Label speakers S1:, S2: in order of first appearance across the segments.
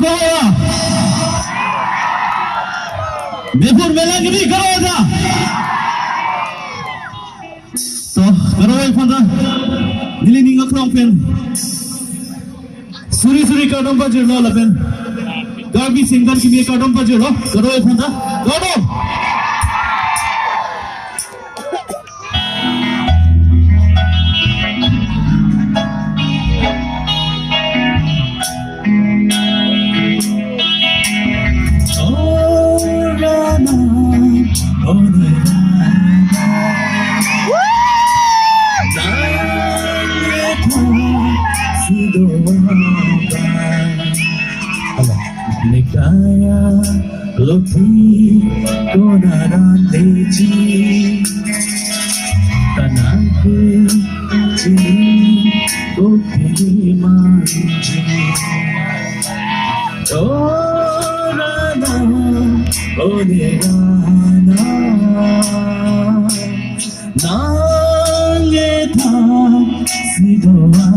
S1: Korea. Before Melangiri Karoda. So, Karoy Fanda. Nilining Akrong Pen. Suri Kadam Bajir Lola Pen. Garbi Singhar Kimi Kadam Bajir Lo. Karoy Fanda. Godo.
S2: Nikaya lopi konaran leji tanake chini kopi manji orana onerana nangeta sidoaba.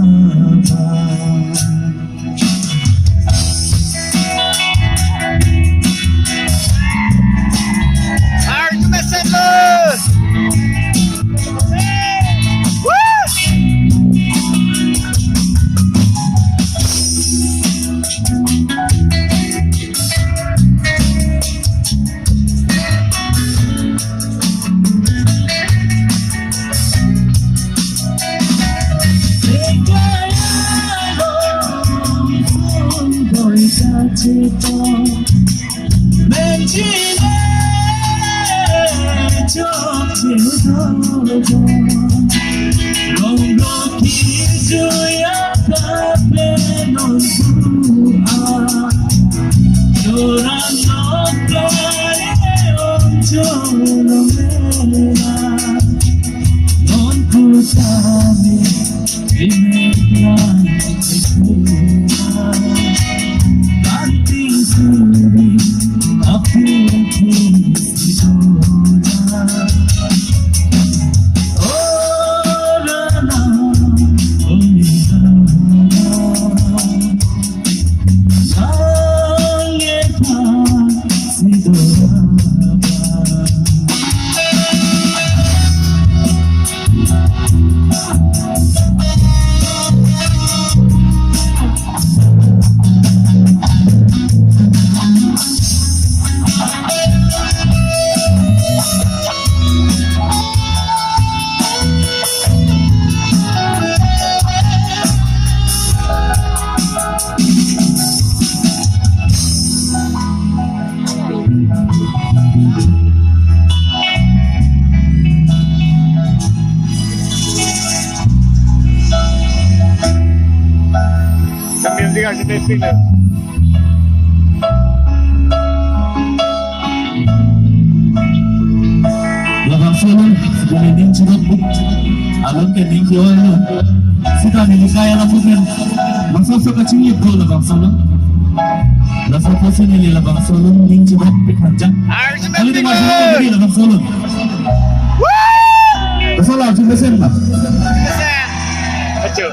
S1: Labang solo, gumining sunod mo. Alam ka din kiyo ano. Sita nilikaya lang mo din. Masasok ka chingit ko labang solo. Nasa posin nili labang solo, ning sunod pikanjang. Kali di masuk ka din labang solo. Kasala, jumesen ba?
S3: Jumesen. Acho.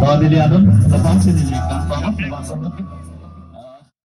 S1: Bawa dili adon, labang solo nili. Labang solo.